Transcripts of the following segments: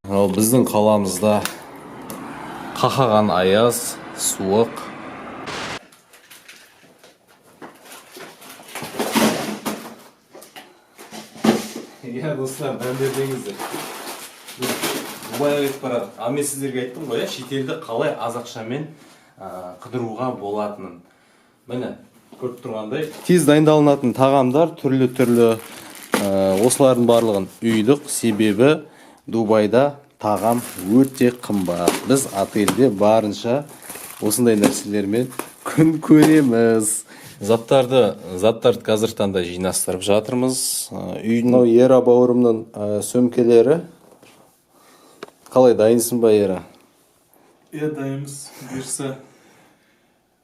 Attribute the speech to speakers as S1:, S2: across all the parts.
S1: Біздің қаламызда қақаған аяз, суық. Достар, дәм бердіңіздер. Дубайға кетіп барады. Мен сіздерге айттым ғой, шетелді қалай аз ақшамен қыдыруға болатынын. Міне, көріп тұрғандай. Тез дайындалынатын тағамдар түрлі-түрлі. Осылардың барлығын үйдік, себебі Дубайда тағам өте қымбат. Біз отельде барынша осындай нәрселермен күн көреміз. Заттарды қазір таңда жинастырып жатырмыз. Үйдің Ера бауырымның сөмкелері. Қалай, дайынсың ба, Ера?
S2: Дайынбыз. Бұйырса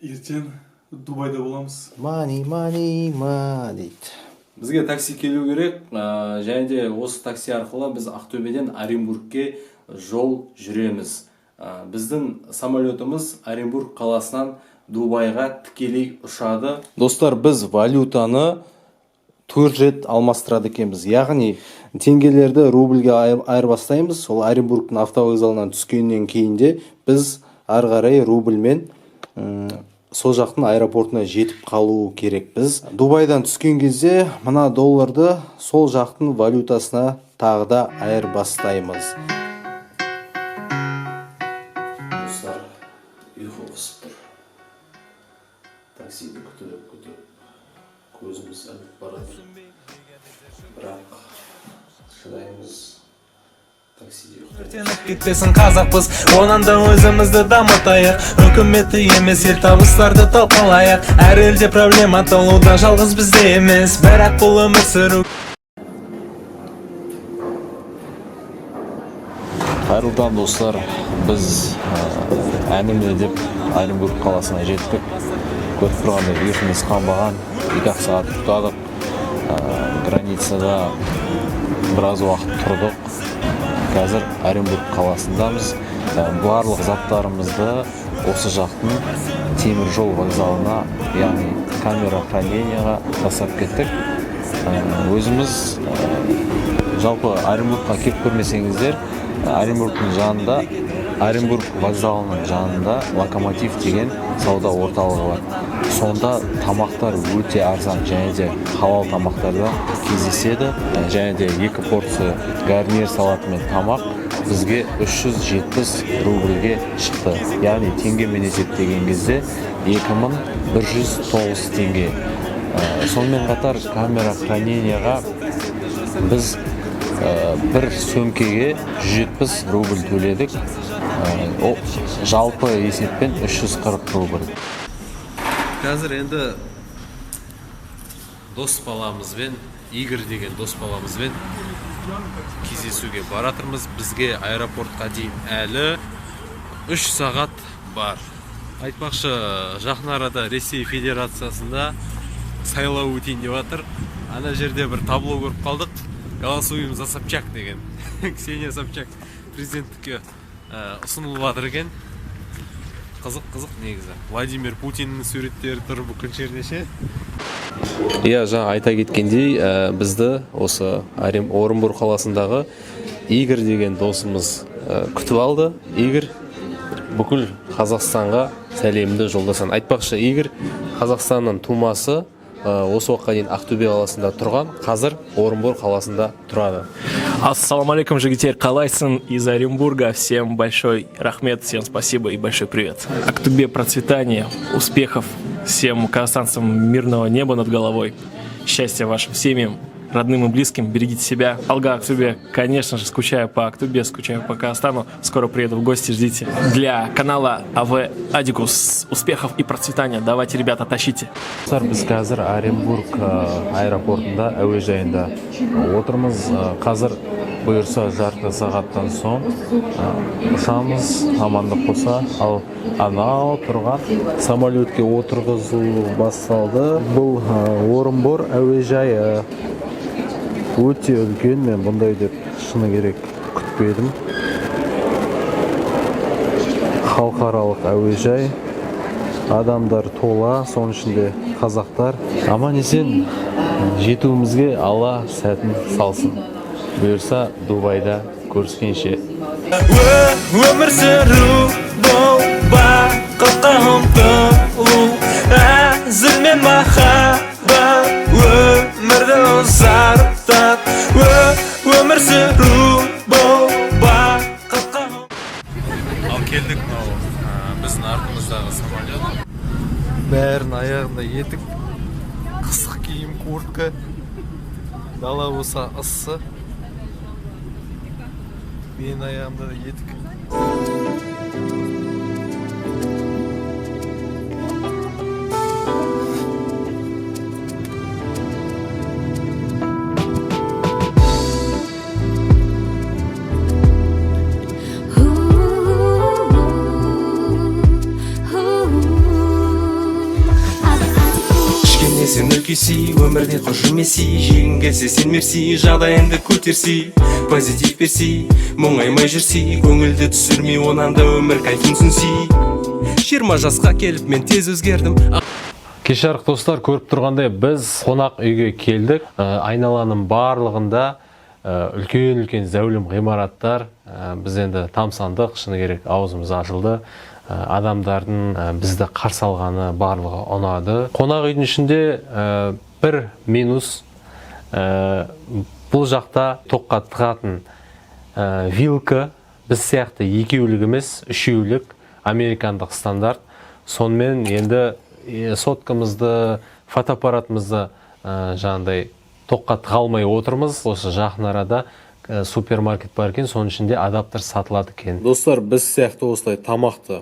S2: ертең Дубайда боламыз.
S1: Мани дейді. Бізге такси келу керек, және де осы такси арқылы біз Ақтөбеден Оренбургке жол жүреміз. Біздің самолетіміз Оренбург қаласынан Дубайға тікелей ұшады. Достар, біз валютаны 4 рет алмастырады екенбіз. Яғни теңгелерді рубльге айырбастаймыз. Сол Оренбургтың автовокзалынан түскеннен кейінде біз ары қарай рубльмен сол жақтың аэропортына жетіп қалу керекпіз. Дубайдан түскен кезде мына долларды сол жақтың валютасына тағы да айырбастаймыз. Достар, ұйқы қысып тұр. Таксиді күтіп көзіміз іліп барады. Бірақ шыдаймыз.
S3: Кетпесін қазақпыз, онан да өзімізді дамытайық. Үкіметті емес, ел табыстарды талқылайық. Әр елде проблема толуда, жалғыз бізде емес. Бірақ бұл өмір сүру.
S1: Қайырлы таң, достар. Біз әніме деп Оренбург қаласына жеттік. Көріп тұрғандай ұйқымыз қанбаған, 2 сағат ұйықтадық. Границада біраз уақыт тұрдық. Қазір Оренбург қаласындамыз. Барлық заттарымызды осы жақтың темір жол вокзалына, яғни камера хранениеға тастап кеттік. Өзіміз жалпы Оренбургқа келіп көрмесеңіздер, Оренбургтың жанында, Оренбург вокзалының жанында Локомотив деген сауда орталығы бар. Сонда тамақтар өте арзан, және де халал тамақтарда кездеседі. Және де 2 порция гарнир салатымен тамақ бізге 370 рубльге шықты. Яғни теңгемен есептеген кезде 2109 теңге. Сонымен қатар камера хранениеға біз бір сөмкеге 170 рубль төледік. Жалпы есеппен 340 рубль. Қазір енді дос баламызбен, Игорь деген дос баламызбен кездесуге баратырмыз. Бізге аэропортқа дейін әлі 3 сағат бар. Айтпақшы, жақын арада Ресей Федерациясында сайлау өтейін деп жатыр. Ана жерде бір табло көріп қалдық. Голосуем за Собчак деген. Ксения Собчак президенттікке ұсынылып жатыр екен. Қызық негізі. Владимир Путиннің суреттері тұр бүкіл жерде ше. Жаңа айта кеткендей, бізді осы Оренбург қаласындағы Игорь деген досымыз күтіп алды. Игорь бүкіл Қазақстанға сәлемді жолдасан. Айтпақшы, Игорь Қазақстанның тумасы, осы уақытқа дейін Ақтөбе қаласында тұрған, қазір Оренбург қаласында тұрады.
S3: Ассаламу алейкум, жігіттер, қалайсың из Оренбурга. Всем большой рахмет, всем спасибо и большой привет. Ақтөбе процветания, успехов, всем казахстанцам мирного неба над головой, счастья вашим семьям, родным и близким, берегите себя. Алга, Ақтөбе, конечно же, скучаю по Ақтөбе, скучаю по Казахстану. Скоро приеду в гости, ждите. Для канала АВ Адикус успехов и процветания. Давайте, ребята, тащите.
S1: Біз қазір Оренбург аэропортында, әуежайында отырмыз. Қазір бұйырса жарты сағаттан соң ұшамыз, амандық болса. Ал анау тұрған самолетке отырғызу басталды. Бұл Орынбор әуежайы. Өте үлкен, мен бұндай деп шыны керек күтпедім. Халықаралық әуежай, адамдар тола, соның ішінде қазақтар. Аман есен жетуімізге Алла сәтін салсын. Бұйырса Дубайда көріскенше.
S3: Өмір сүру бұл бақытқа ұмтылу, әзіл мен махаббат өмірді ұзартады. Өмір сүру бұл бақытқа
S1: Ал келдік мынау біздің артымыздағы самолет. Бәрін аяғында етік, қысық киім, куртка. Дала болса ыссы. Менің аяғымда да етік.
S3: Сен үлкесі, өмірде құр жүрмесі, жегін келсе сен мерси, жағдайыңды көтерси, позитив берси, мұңаймай жүрси, көңілді түсірмей, онан да өмір кайфын сүнси. 20 жасқа келіп мен тез өзгердім.
S1: Кеш жарық достар, көріп тұрғандай біз қонақ үйге келдік. Айналаның барлығында үлкен зәулім ғимараттар. Біз енді тамсандық, шыны керек аузымыз ашылды. Адамдардың бізді қарсы алғаны барлығы ұнады. Қонақ үйдің ішінде бір минус, бұл жақта тоққа тығатын вилка, біз сияқты екеулік емес, үшеулік американдық стандарт. Сонымен енді соткамызды, фотоаппаратымызды жаңағыдай тоққа тығалмай отырмыз. Осы жақын арада супермаркет бар екен, соның ішінде адаптер сатылады екен. Достар, біз сияқты осылай тамақты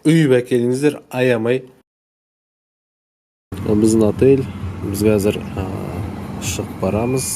S1: үйіп әкеліңіздер, аямай. Біздің отель, біз қазір шығып барамыз.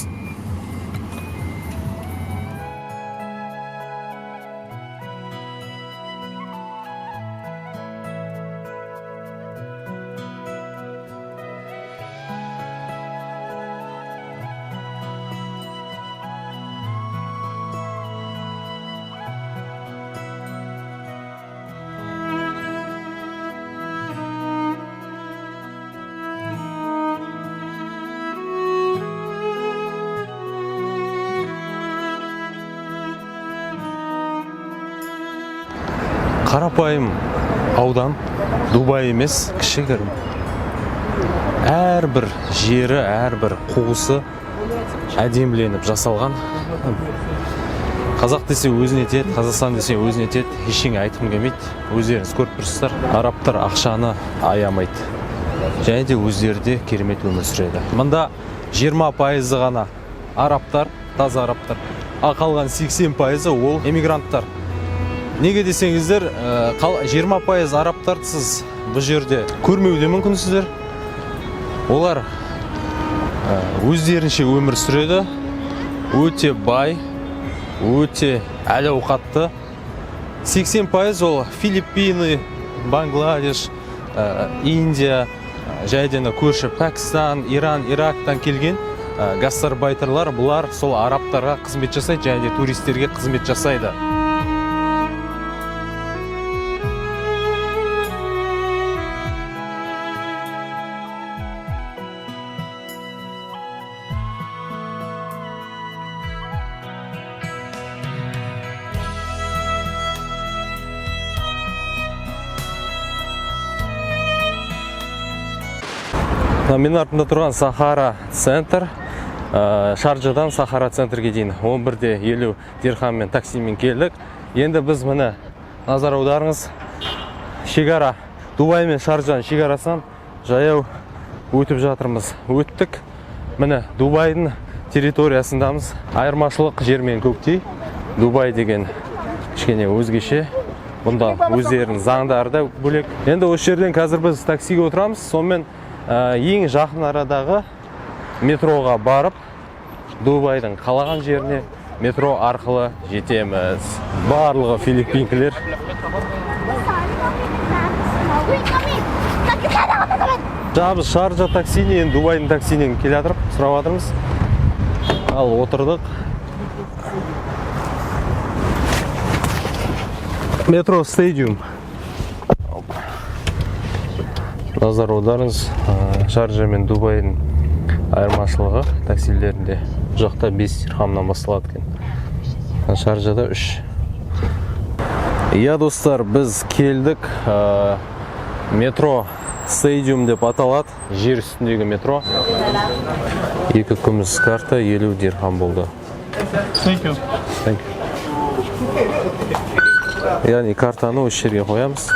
S1: Қарапайым аудан, Дубай емес, кішігірім. Әрбір жері, әрбір қуысы әдеміленіп жасалған. Қазақ десе өзіне тет, Қазақстан десе өзіне тет, ештеңе айтқым келмейді. Өздеріңіз көріп тұрсыздар, арабтар ақшаны аямайды. Және де өздері де керемет өмір сүреді. Мында 20% ғана арабтар, таза арабтар. Қалған 80% ол эмигранттар. Неге десеңіздер, 20% арабтарды сіз бұл жерде көрмеуде мүмкінсіздер. Олар өздерінше өмір сүреді, өте бай, өте әлі ауқатты. 80% ол Филиппины, Бангладеш, Индия, жайдена көрші Пәкістан, Иран, Ирактан келген гастарбайтерлар. Бұлар сол арабтарға қызмет жасайды, және де туристерге қызмет жасайды. Мен артында тұрған Сахара центр, Шарджадан Сахара центрге дейін 11:50 дирхаммен таксимен келдік. Енді біз міне назар аударыңыз, шекара, Дубай мен Шарджаның шекарасынан жаяу өтіп жатырмыз. Өттік, міне Дубайдың территориясындамыз. Айырмашылық жер мен көктей. Дубай деген кішкене өзгеше. Бұнда өздерінің заңдары да бөлек. Енді осы жерден қазір біз таксиге отырамыз. Сонымен ең жақын арадағы метроға барып, Дубайдың қалаған жеріне метро арқылы жетеміз. Барлығы филиппинкілер. Жабыз Шарджа таксинен, Дубайдың таксинен келе жатырып, сұрап жатырмыз. Ал отырдық. Метро стадиум. Назар аударыңыз, Шарджа мен Дубайдың айырмашылығы таксилерінде жақта 5 дирхамнан басталады екен. Шарджада 3. Иә достар, біз келдік. Метро стадиум деп аталады. Жер үстіндегі метро. 2 күміс карта 50 дирхам болды.
S2: Thank you.
S1: Яғни картаны осы жерге қоямыз.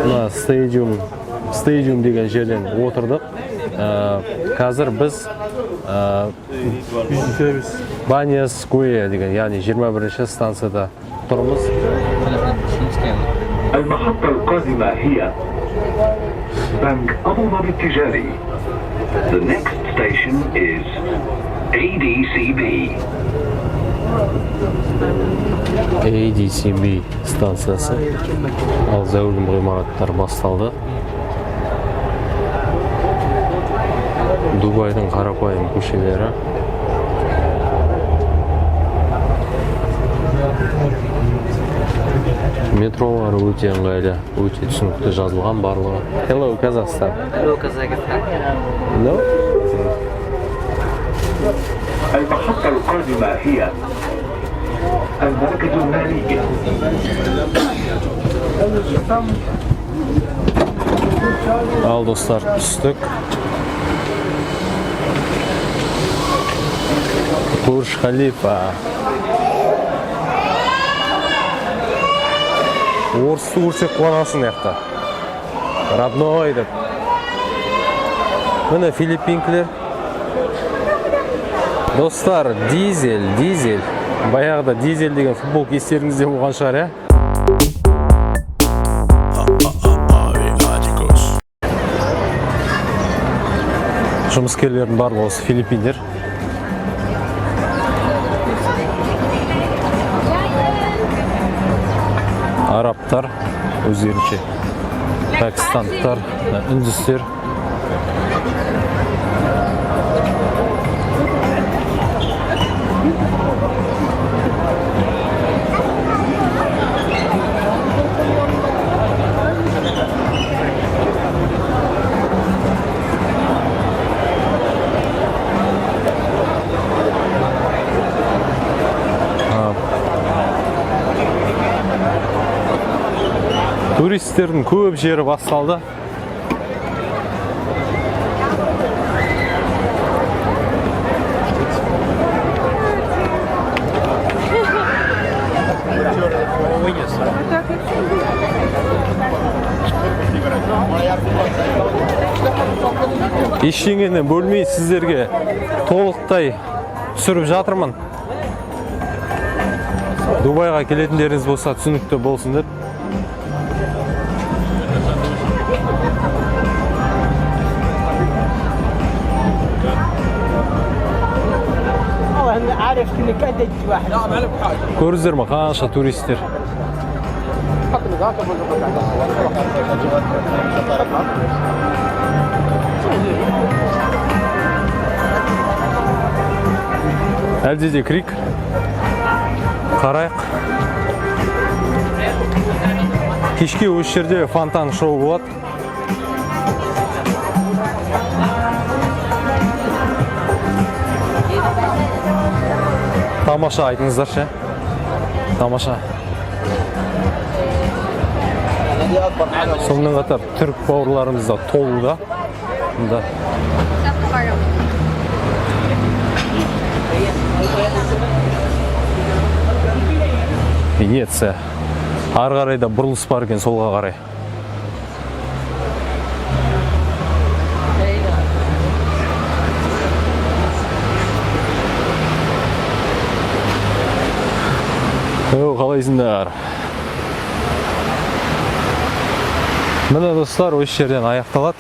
S1: Мына стадиум деген жерден отырдық. Қазір біз Баньяское деген, яғни 21-ші станцияда тұрмыз.
S4: المحطة القادمة هي بنك أبو ظبي التجاري. The next station is ADCB.
S1: ADCB станциясы. Ал зәулім ғимараттар басталды. Дубайдың қарапайым көшелері. Метролары өте ыңғайлы, өте түсінікті жазылған барлығы. Hello, Kazakhstan.
S5: Hello, Kazakhstan.
S1: No?
S4: المحطة القادمة هي المركز المالي.
S1: Ал достар, түстік. Бурж Халифа. Орысты көрсек қуанасың яқта. Родной деп. Міне филиппинкілер. Достар, дизель. Баяғыда дизель деген футболка естеріңізде болған шығар, ә? Жұмыскерлердің барлығы осы филиппиндер. Арабтар өздерінше, пәкістандықтар, үндістер. Туристердің көп жері басталды. Ештеңені бөлмей сіздерге толықтай түсіріп жатырмын. Дубайға келетіндеріңіз болса түсінікті болсын деп. Көріздер ма қанша туристер? Әлде де крик. Қарайық. Кешке осы жерде фонтан шоу болады. Тамаша айтыңыздаршы. Тамаша. Сонымен қатар түрік бауырларымыз да толуда. Венеция. Ары қарай да бұрылыс бар екен солға қарай. Қалайсыңдар? Міне достар, осы жерден аяқталады.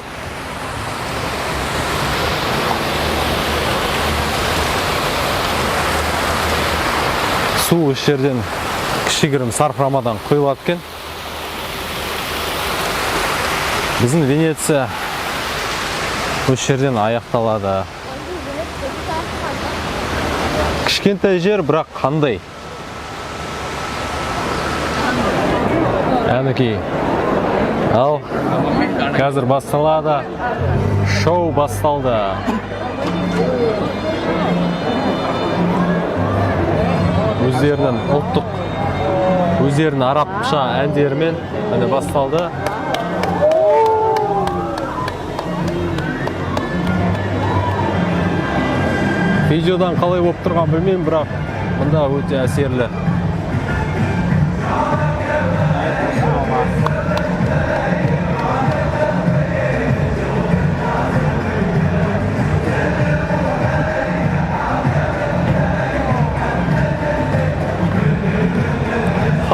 S1: Су осы жерден кішігірім сарқырамадан құйылады екен. Біздің Венеция осы жерден аяқталады. Кішкентай жер, бірақ қандай? Әнекей. Ал, қазір басталады. Шоу басталды. өздерінің ұлттық, өздерінің арабша әндерімен міне басталды. Видеодан қалай болып тұрған білмеймін, бірақ мұнда өте әсерлі.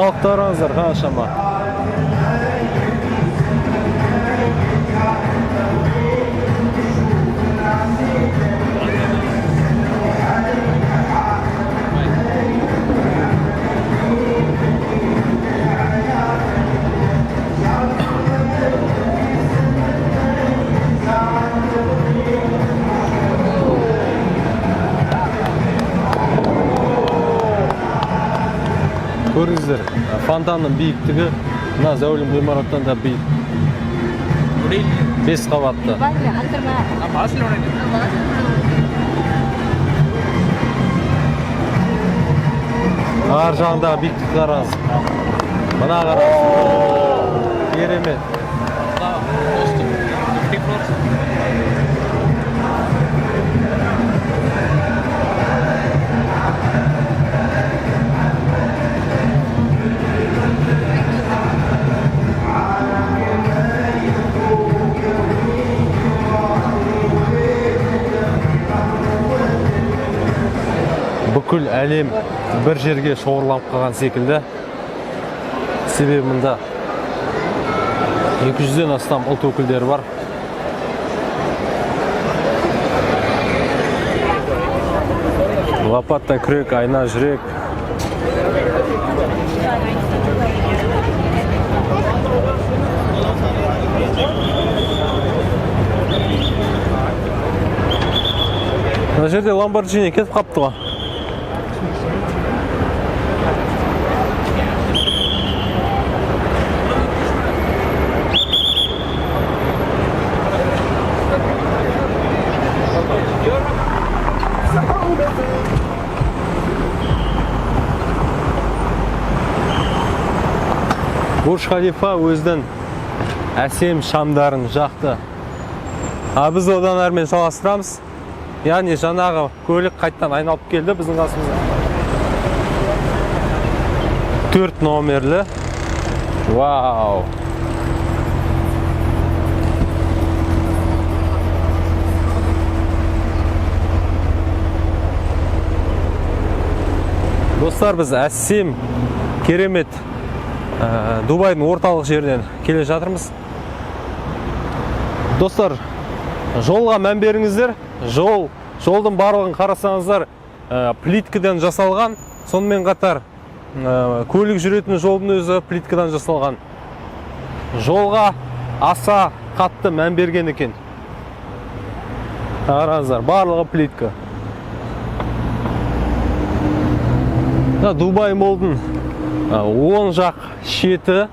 S1: Халықтарыңыздар қаншама. Көріңіздер, фонтанның биіктігі мына зәулім ғимараттан да биік. 5 қабатты. Ар жағындағы биіктік қараңыз. Мына қараңыз. Керемет. Бүкіл әлем бір жерге шоғырланып қалған секілді. Себебі мұнда 200-ден астам ұлт өкілдері бар. Лопата, күрек, айна, жүрек. Мына жерде Lamborghini кетіп қапты ғой. Бурж Халифа өздің әсем шамдарын жақты. Біз одан әрмен салыстырамыз. Яғни жаңағы көлік қайттан айналып келді біздің қасымызға. 4 номерлі. Вау! Достар, біз әсем, керемет Дубайдың орталық жерінен келе жатырмыз. Достар, жолға мән беріңіздер. Жолдың барлығын қарасаңыздар, плиткадан жасалған. Сонымен қатар көлік жүретін жолдың өзі плиткадан жасалған. Жолға аса қатты мән берген екен. Қараңыздар, барлығы плитка. Дубай молдың оң жақ шеті